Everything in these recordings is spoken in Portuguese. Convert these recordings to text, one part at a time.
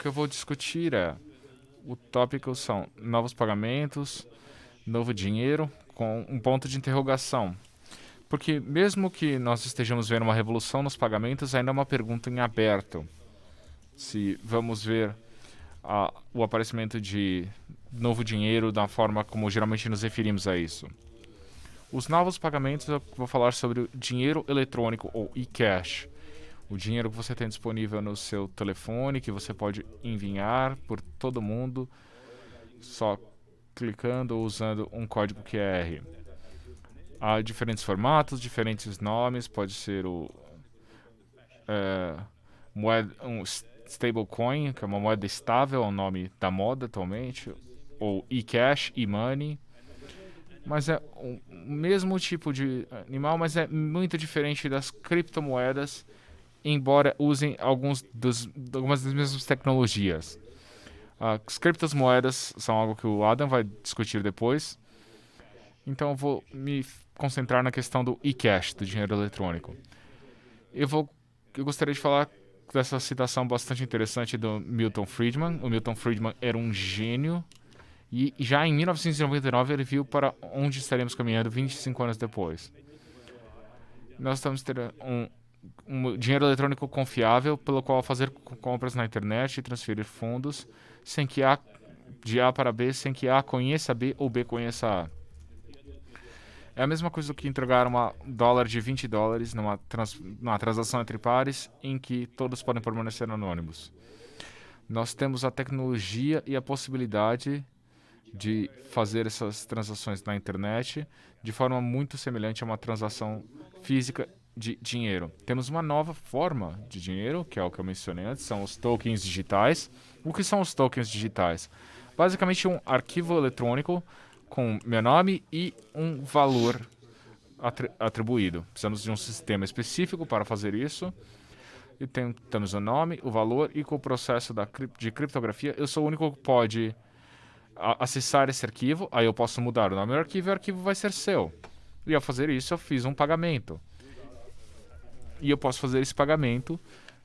que eu vou discutir o tópico são novos pagamentos, novo dinheiro, com um ponto de interrogação. Porque mesmo que nós estejamos vendo uma revolução nos pagamentos, ainda é uma pergunta em aberto. Se vamos ver o aparecimento de novo dinheiro da forma como geralmente nos referimos a isso. Os novos pagamentos, eu vou falar sobre o dinheiro eletrônico ou e-cash. O dinheiro que você tem disponível no seu telefone, que você pode enviar por todo mundo, só clicando ou usando um código QR. Há diferentes formatos, diferentes nomes, pode ser um stablecoin, que é uma moeda estável, é o nome da moda atualmente, ou e-cash, e-money. Mas é o mesmo tipo de animal, mas é muito diferente das criptomoedas, embora usem algumas das mesmas tecnologias. As criptomoedas são algo que o Adam vai discutir depois, então eu vou me concentrar na questão do e-cash, do dinheiro eletrônico. Eu gostaria de falar dessa citação bastante interessante do Milton Friedman. O Milton Friedman era um gênio e já em 1999 ele viu para onde estaremos caminhando 25 anos depois. Nós estamos tendo um dinheiro eletrônico confiável pelo qual fazer compras na internet e transferir fundos sem que de A para B, sem que A conheça B ou B conheça A. É a mesma coisa do que entregar dólar de $20 numa transação entre pares em que todos podem permanecer anônimos. Nós temos a tecnologia e a possibilidade de fazer essas transações na internet de forma muito semelhante a uma transação física de dinheiro. Temos uma nova forma de dinheiro, que é o que eu mencionei antes, são os tokens digitais. O que são os tokens digitais? Basicamente um arquivo eletrônico com meu nome e um valor atribuído. Precisamos de um sistema específico para fazer isso. E temos o nome, o valor e com o processo de criptografia, eu sou o único que pode acessar esse arquivo, aí eu posso mudar o nome do arquivo e o arquivo vai ser seu. E ao fazer isso, eu fiz um pagamento. E eu posso fazer esse pagamento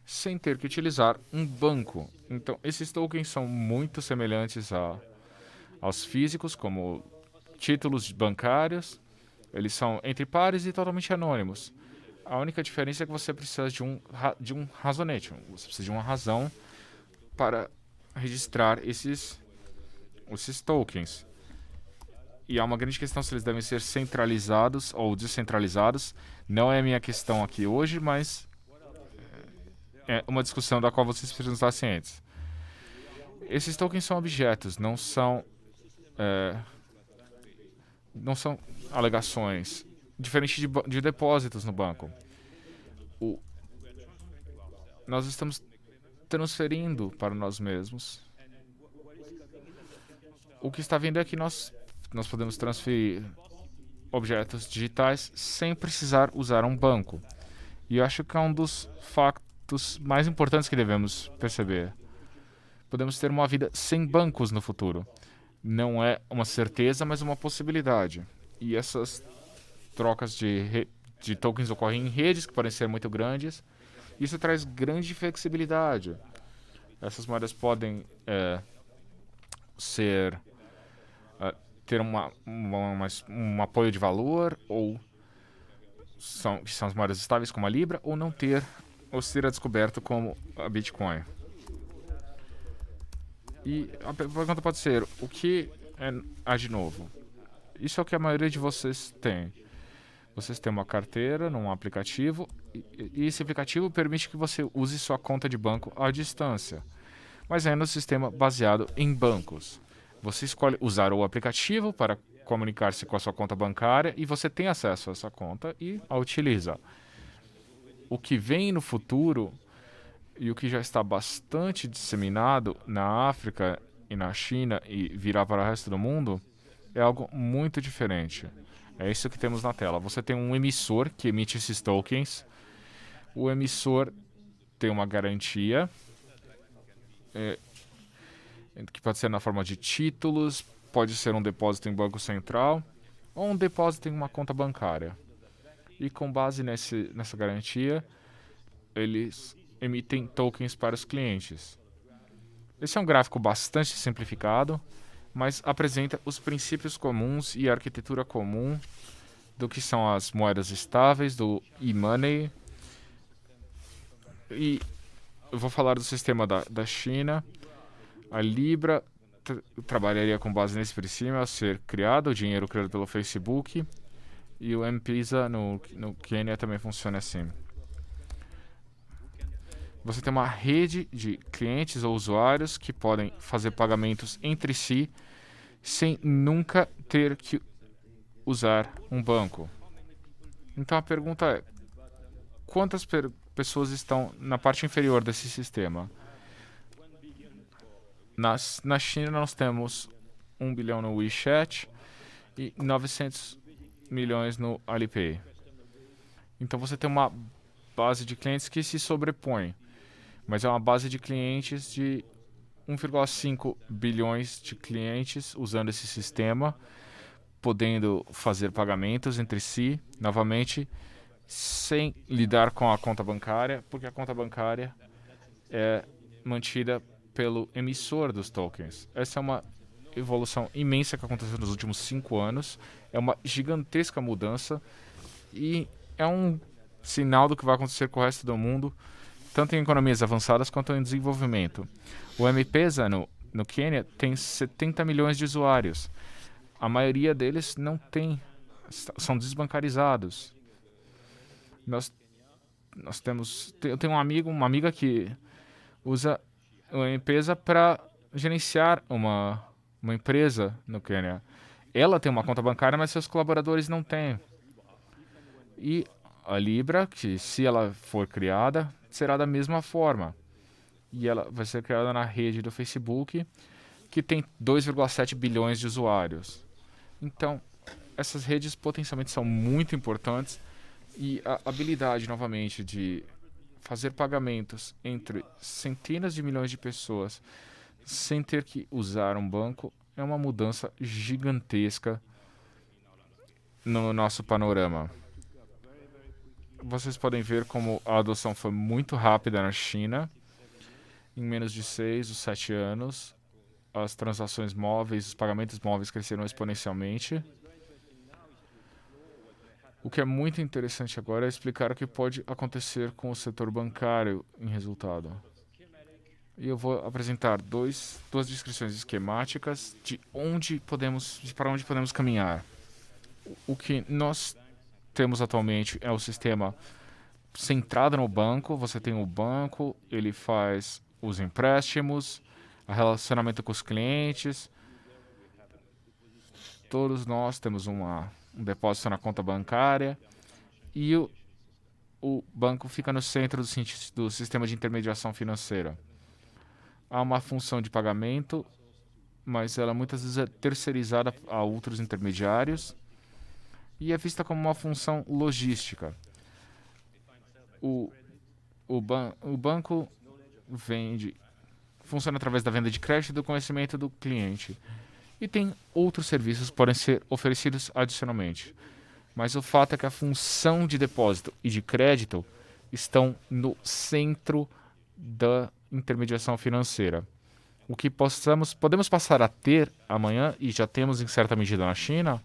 sem ter que utilizar um banco. Então, esses tokens são muito semelhantes aos físicos, como títulos bancários. Eles são entre pares e totalmente anônimos. A única diferença é que você precisa de um razonete. Você precisa de uma razão para registrar esses tokens. E há uma grande questão se eles devem ser centralizados ou descentralizados. Não é a minha questão aqui hoje, mas é uma discussão da qual vocês precisam estar cientes. Esses tokens são objetos, não são alegações, diferente de depósitos no banco. Nós estamos transferindo para nós mesmos. O que está vindo é que nós podemos transferir objetos digitais sem precisar usar um banco. E eu acho que é um dos factos mais importantes que devemos perceber. Podemos ter uma vida sem bancos no futuro. Não é uma certeza, mas uma possibilidade. E essas trocas de tokens ocorrem em redes que podem ser muito grandes. Isso traz grande flexibilidade. Essas moedas podem ter um apoio de valor, ou são as moedas estáveis como a Libra, ou não ter, ou ser descoberto como a Bitcoin. E a pergunta pode ser, o que há de novo? Isso é o que a maioria de vocês tem. Vocês têm uma carteira num aplicativo, e esse aplicativo permite que você use sua conta de banco à distância, mas é no sistema baseado em bancos. Você escolhe usar o aplicativo para comunicar-se com a sua conta bancária e você tem acesso a essa conta e a utiliza. O que vem no futuro e o que já está bastante disseminado na África e na China e virá para o resto do mundo é algo muito diferente. É isso que temos na tela. Você tem um emissor que emite esses tokens. O emissor tem uma garantia que pode ser na forma de títulos, pode ser um depósito em banco central ou um depósito em uma conta bancária. E com base nessa garantia, eles emitem tokens para os clientes. Esse é um gráfico bastante simplificado, mas apresenta os princípios comuns e a arquitetura comum do que são as moedas estáveis, do e-money. E eu vou falar do sistema da China. A Libra trabalharia com base nesse princípio a ser criado, o dinheiro criado pelo Facebook. E o M-Pesa no Quênia também funciona assim. Você tem uma rede de clientes ou usuários que podem fazer pagamentos entre si sem nunca ter que usar um banco. Então a pergunta é: quantas pessoas estão na parte inferior desse sistema? Na China nós temos 1 bilhão no WeChat e 900 milhões no Alipay. Então você tem uma base de clientes que se sobrepõe, mas é uma base de clientes de 1,5 bilhões de clientes usando esse sistema, podendo fazer pagamentos entre si, novamente, sem lidar com a conta bancária, porque a conta bancária é mantida pelo emissor dos tokens. Essa é uma evolução imensa que aconteceu nos últimos 5 anos, é uma gigantesca mudança e é um sinal do que vai acontecer com o resto do mundo, tanto em economias avançadas quanto em desenvolvimento. O M-Pesa no Quênia tem 70 milhões de usuários. A maioria deles não tem, são desbancarizados. Eu tenho uma amiga que usa o M-Pesa para gerenciar uma empresa no Quênia. Ela tem uma conta bancária, mas seus colaboradores não têm. E a Libra, que se ela for criada, será da mesma forma. E ela vai ser criada na rede do Facebook, que tem 2,7 bilhões de usuários. Então, essas redes potencialmente são muito importantes e a habilidade, novamente, de fazer pagamentos entre centenas de milhões de pessoas sem ter que usar um banco é uma mudança gigantesca no nosso panorama. Vocês podem ver como a adoção foi muito rápida na China. Em menos de 6 ou 7 anos, as transações móveis, os pagamentos móveis cresceram exponencialmente. O que é muito interessante agora é explicar o que pode acontecer com o setor bancário em resultado. E eu vou apresentar duas descrições esquemáticas de para onde podemos caminhar. O que nós temos atualmente é o sistema centrado no banco. Você tem o banco, ele faz os empréstimos, o relacionamento com os clientes. Todos nós temos um depósito na conta bancária e o banco fica no centro do sistema de intermediação financeira. Há uma função de pagamento, mas ela muitas vezes é terceirizada a outros intermediários e é vista como uma função logística. O banco funciona através da venda de crédito e do conhecimento do cliente. E tem outros serviços que podem ser oferecidos adicionalmente. Mas o fato é que a função de depósito e de crédito estão no centro da intermediação financeira. O que podemos passar a ter amanhã, e já temos em certa medida na China,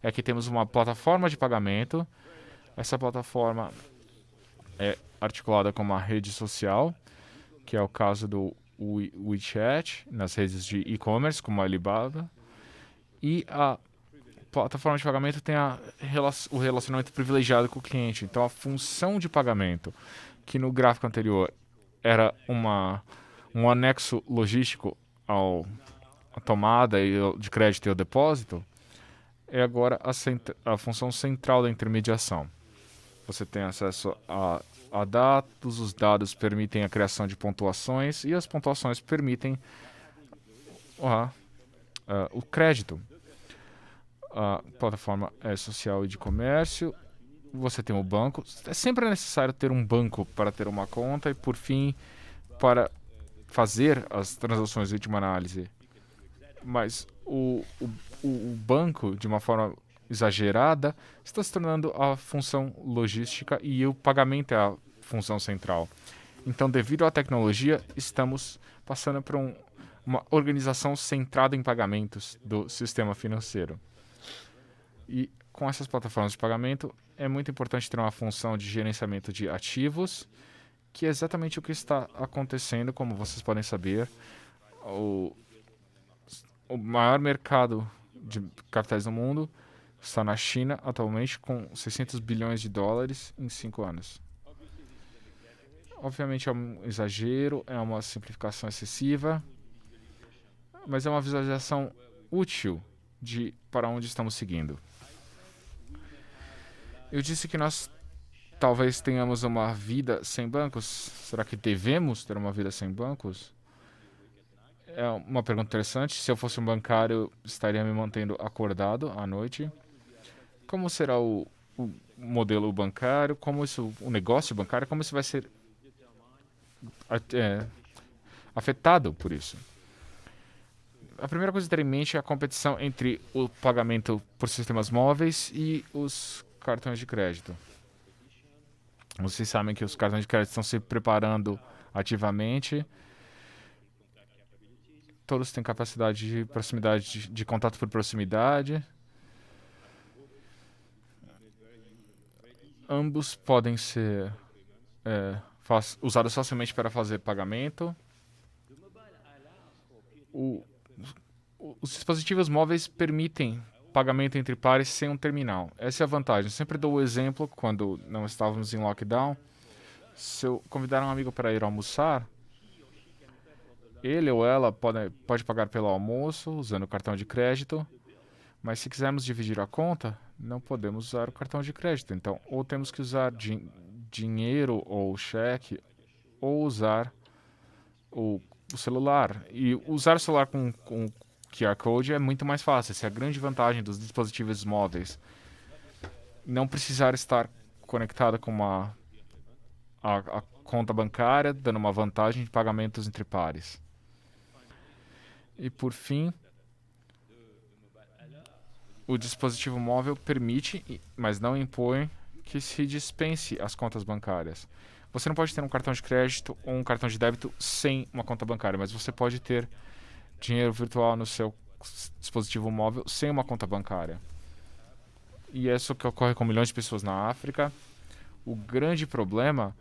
é que temos uma plataforma de pagamento. Essa plataforma é articulada com uma rede social, que é o caso do WeChat, nas redes de e-commerce, como a Alibaba. E a plataforma de pagamento tem o relacionamento privilegiado com o cliente. Então, a função de pagamento, que no gráfico anterior era um anexo logístico à tomada de crédito e ao depósito, é agora a função central da intermediação. Você tem acesso a dados, os dados permitem a criação de pontuações e as pontuações permitem o crédito. A plataforma é social e de comércio. Você tem o banco. É sempre necessário ter um banco para ter uma conta e, por fim, para fazer as transações de última análise. Mas o banco, de uma forma exagerada, está se tornando a função logística e o pagamento é a função central. Então, devido à tecnologia, estamos passando por uma organização centrada em pagamentos do sistema financeiro. E com essas plataformas de pagamento, é muito importante ter uma função de gerenciamento de ativos, que é exatamente o que está acontecendo, como vocês podem saber. O, o maior mercado de capitais do mundo está na China atualmente, com 600 bilhões de dólares em 5 anos. Obviamente é um exagero, é uma simplificação excessiva, mas é uma visualização útil de para onde estamos seguindo. Eu disse que nós talvez tenhamos uma vida sem bancos. Será que devemos ter uma vida sem bancos? É uma pergunta interessante. Se eu fosse um bancário, eu estaria me mantendo acordado à noite. Como será o modelo bancário? Como isso, o negócio bancário? Como isso vai ser afetado por isso? A primeira coisa a ter em mente é a competição entre o pagamento por sistemas móveis e os cartões de crédito. Vocês sabem que os cartões de crédito estão se preparando ativamente. Todos têm capacidade de proximidade, de contato por proximidade. Ambos podem ser usados facilmente para fazer pagamento. Os dispositivos móveis permitem pagamento entre pares sem um terminal. Essa é a vantagem. Eu sempre dou o exemplo, quando não estávamos em lockdown, se eu convidar um amigo para ir almoçar, ele ou ela pode pagar pelo almoço usando o cartão de crédito, mas se quisermos dividir a conta, não podemos usar o cartão de crédito. Então, ou temos que usar dinheiro ou cheque, ou usar o celular. E usar o celular com QR Code é muito mais fácil. Essa é a grande vantagem dos dispositivos móveis. Não precisar estar conectado com a conta bancária, dando uma vantagem de pagamentos entre pares. E por fim, o dispositivo móvel permite, mas não impõe, que se dispense as contas bancárias. Você não pode ter um cartão de crédito ou um cartão de débito sem uma conta bancária, mas você pode ter dinheiro virtual no seu dispositivo móvel sem uma conta bancária. E é isso que ocorre com milhões de pessoas na África. O grande problema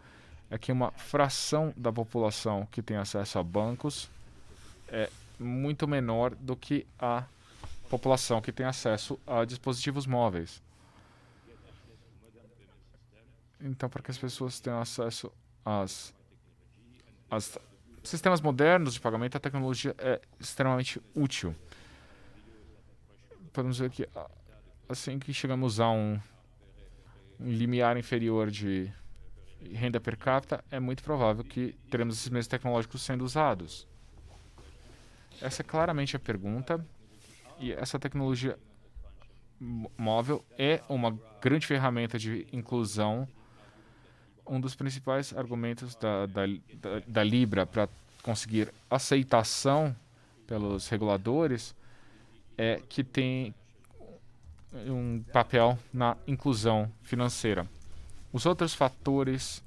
é que uma fração da população que tem acesso a bancos é muito menor do que a população que tem acesso a dispositivos móveis. Então, para que as pessoas tenham acesso aos sistemas modernos de pagamento, a tecnologia é extremamente útil. Podemos ver que assim que chegamos a um limiar inferior de renda per capita, é muito provável que teremos esses meios tecnológicos sendo usados. Essa é claramente a pergunta, e essa tecnologia móvel é uma grande ferramenta de inclusão. Um dos principais argumentos da Libra para conseguir aceitação pelos reguladores é que tem um papel na inclusão financeira. Os outros fatores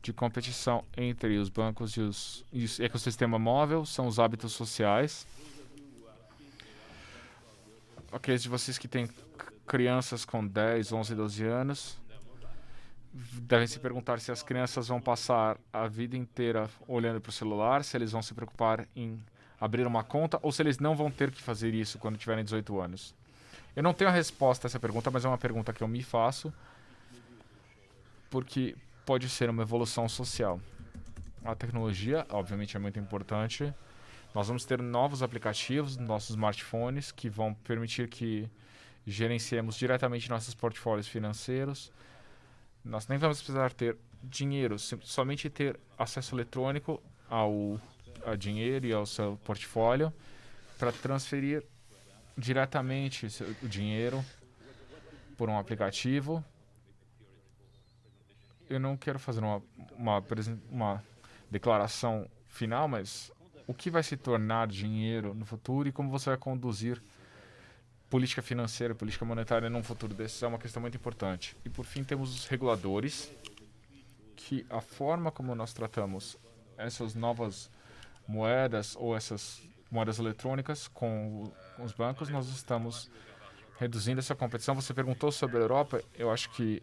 de competição entre os bancos e o ecossistema móvel são os hábitos sociais. Aqueles de vocês que têm crianças com 10, 11, 12 anos devem se perguntar se as crianças vão passar a vida inteira olhando para o celular, se eles vão se preocupar em abrir uma conta ou se eles não vão ter que fazer isso quando tiverem 18 anos. Eu não tenho a resposta a essa pergunta, mas é uma pergunta que eu me faço, porque pode ser uma evolução social. A tecnologia, obviamente, é muito importante. Nós vamos ter novos aplicativos nos nossos smartphones que vão permitir que gerenciemos diretamente nossos portfólios financeiros. Nós nem vamos precisar ter dinheiro, somente ter acesso eletrônico a dinheiro e ao seu portfólio para transferir diretamente o dinheiro por um aplicativo. Eu não quero fazer uma declaração final, mas o que vai se tornar dinheiro no futuro e como você vai conduzir política financeira, política monetária num futuro desses é uma questão muito importante. E por fim temos os reguladores, que a forma como nós tratamos essas novas moedas ou essas moedas eletrônicas com os bancos, nós estamos reduzindo essa competição. Você perguntou sobre a Europa, eu acho que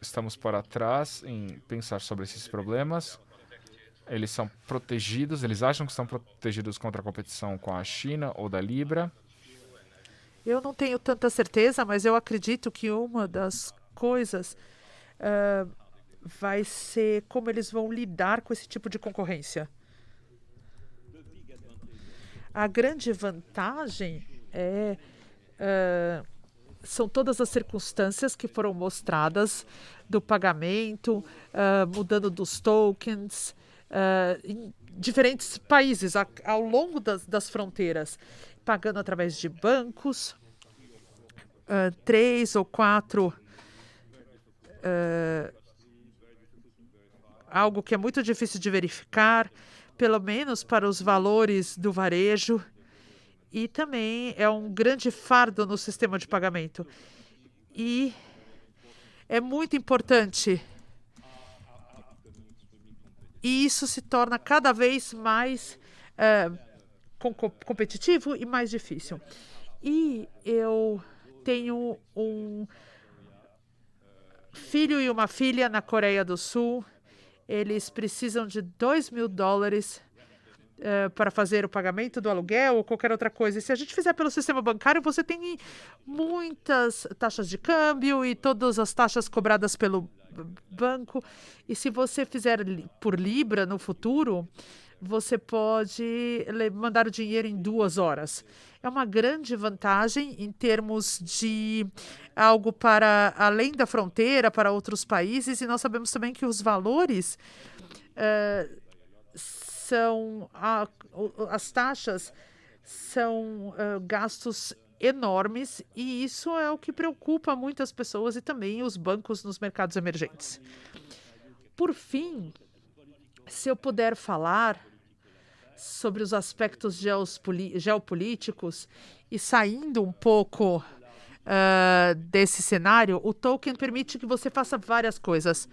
estamos para trás em pensar sobre esses problemas. Eles são protegidos, eles acham que estão protegidos contra a competição com a China ou da Libra. Eu não tenho tanta certeza, mas eu acredito que uma das coisas ah, vai ser como eles vão lidar com esse tipo de concorrência. A grande vantagem são todas as circunstâncias que foram mostradas do pagamento, mudando dos tokens, em diferentes países ao longo das fronteiras, pagando através de bancos, 3 ou 4, algo que é muito difícil de verificar, pelo menos para os valores do varejo, e também é um grande fardo no sistema de pagamento. E é muito importante. E isso se torna cada vez mais competitivo e mais difícil. E eu tenho um filho e uma filha na Coreia do Sul. Eles precisam de $2.000 para fazer o pagamento do aluguel ou qualquer outra coisa. E se a gente fizer pelo sistema bancário, você tem muitas taxas de câmbio e todas as taxas cobradas pelo banco. E se você fizer por Libra no futuro, você pode mandar o dinheiro em 2 horas. É uma grande vantagem em termos de algo para além da fronteira, para outros países. E nós sabemos também que os valores as taxas são gastos enormes, e isso é o que preocupa muitas pessoas e também os bancos nos mercados emergentes. Por fim, se eu puder falar sobre os aspectos geopolíticos e saindo um pouco desse cenário, o token permite que você faça várias coisas.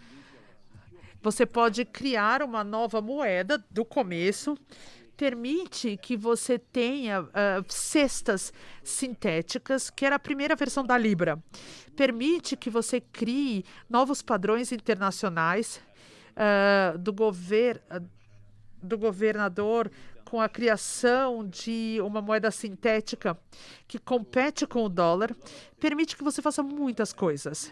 Você pode criar uma nova moeda do começo, permite que você tenha cestas sintéticas, que era a primeira versão da Libra. Permite que você crie novos padrões internacionais do governador com a criação de uma moeda sintética que compete com o dólar. Permite que você faça muitas coisas.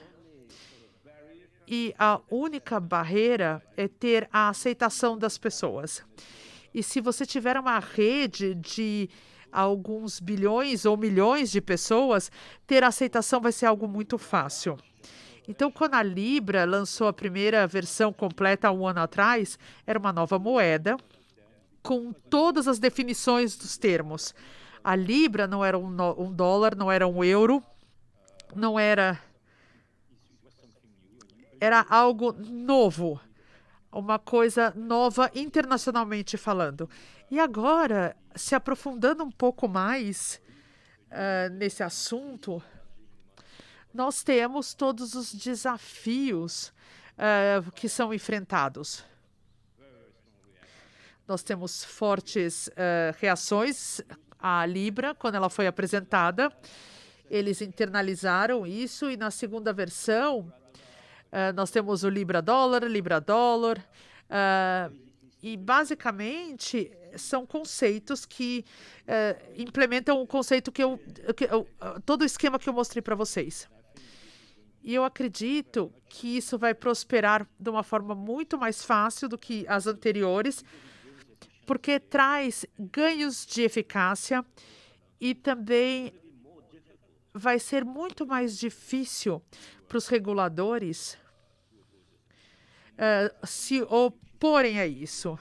E a única barreira é ter a aceitação das pessoas. E se você tiver uma rede de alguns bilhões ou milhões de pessoas, ter aceitação vai ser algo muito fácil. Então, quando a Libra lançou a primeira versão completa há um ano atrás, era uma nova moeda com todas as definições dos termos. A Libra não era um dólar, não era um euro, não era... Era algo novo, uma coisa nova internacionalmente falando. E agora, se aprofundando um pouco mais nesse assunto, nós temos todos os desafios que são enfrentados. Nós temos fortes reações à Libra quando ela foi apresentada. Eles internalizaram isso e na segunda versão nós temos o Libra-dólar, e basicamente são conceitos que implementam o conceito todo o esquema que eu mostrei para vocês. E eu acredito que isso vai prosperar de uma forma muito mais fácil do que as anteriores, porque traz ganhos de eficácia e também vai ser muito mais difícil para os reguladores se oporem a isso.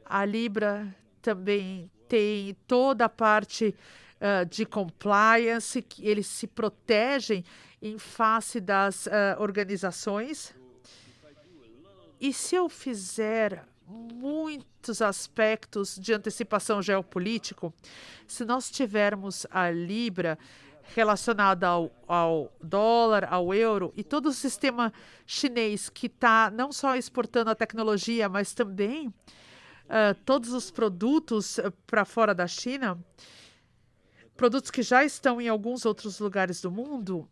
A Libra também tem toda a parte de compliance, que eles se protegem em face das organizações. E se eu fizer muitos aspectos de antecipação geopolítico, se nós tivermos a Libra relacionada ao dólar, ao euro e todo o sistema chinês que está não só exportando a tecnologia, mas também todos os produtos para fora da China, produtos que já estão em alguns outros lugares do mundo,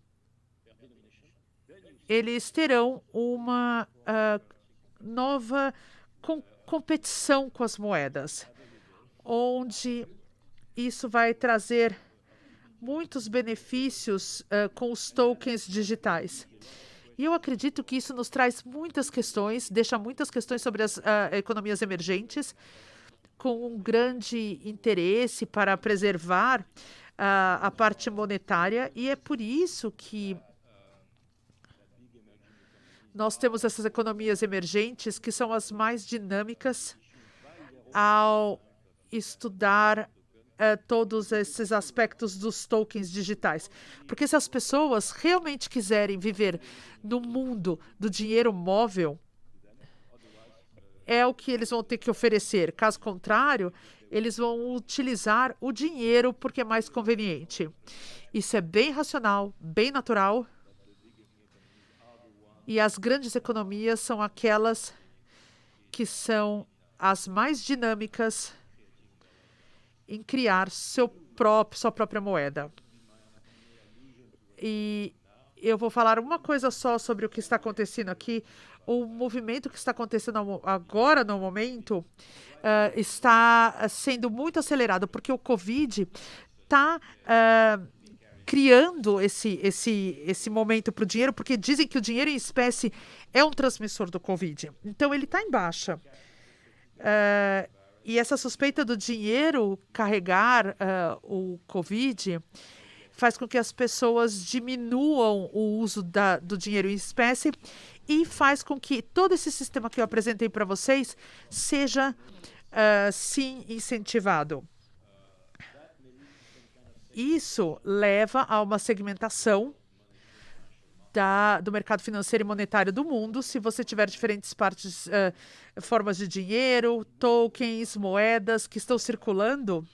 eles terão uma nova competição com as moedas, onde isso vai trazer muitos benefícios com os tokens digitais. E eu acredito que isso nos traz muitas questões, deixa muitas questões sobre as economias emergentes, com um grande interesse para preservar a parte monetária, e é por isso que nós temos essas economias emergentes que são as mais dinâmicas ao estudar todos esses aspectos dos tokens digitais. Porque se as pessoas realmente quiserem viver no mundo do dinheiro móvel, é o que eles vão ter que oferecer. Caso contrário, eles vão utilizar o dinheiro porque é mais conveniente. Isso é bem racional, bem natural. E as grandes economias são aquelas que são as mais dinâmicas em criar sua própria moeda. E eu vou falar uma coisa só sobre o que está acontecendo aqui. O movimento que está acontecendo agora, no momento, está sendo muito acelerado, porque o Covid está criando esse momento para o dinheiro, porque dizem que o dinheiro em espécie é um transmissor do Covid. Então, ele está em baixa. E essa suspeita do dinheiro carregar o Covid faz com que as pessoas diminuam o uso do dinheiro em espécie e faz com que todo esse sistema que eu apresentei para vocês seja, sim, incentivado. Isso leva a uma segmentação do mercado financeiro e monetário do mundo, se você tiver diferentes formas de dinheiro, tokens, moedas que estão circulando,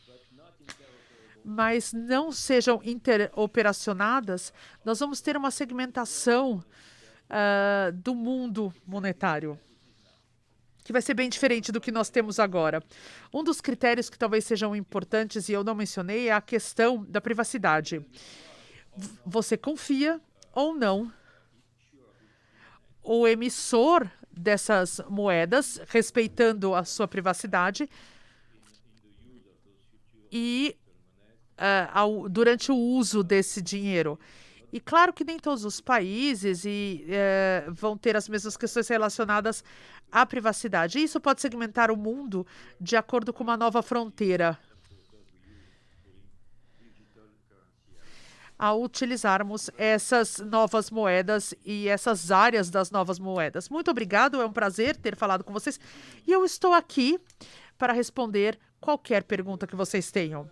mas não sejam interoperacionadas, nós vamos ter uma segmentação do mundo monetário, que vai ser bem diferente do que nós temos agora. Um dos critérios que talvez sejam importantes, e eu não mencionei, é a questão da privacidade. Você confia ou não o emissor dessas moedas, respeitando a sua privacidade, e durante o uso desse dinheiro. E claro que nem todos os países vão ter as mesmas questões relacionadas à privacidade. Isso pode segmentar o mundo de acordo com uma nova fronteira, ao utilizarmos essas novas moedas e essas áreas das novas moedas. Muito obrigado, é um prazer ter falado com vocês. E eu estou aqui para responder qualquer pergunta que vocês tenham.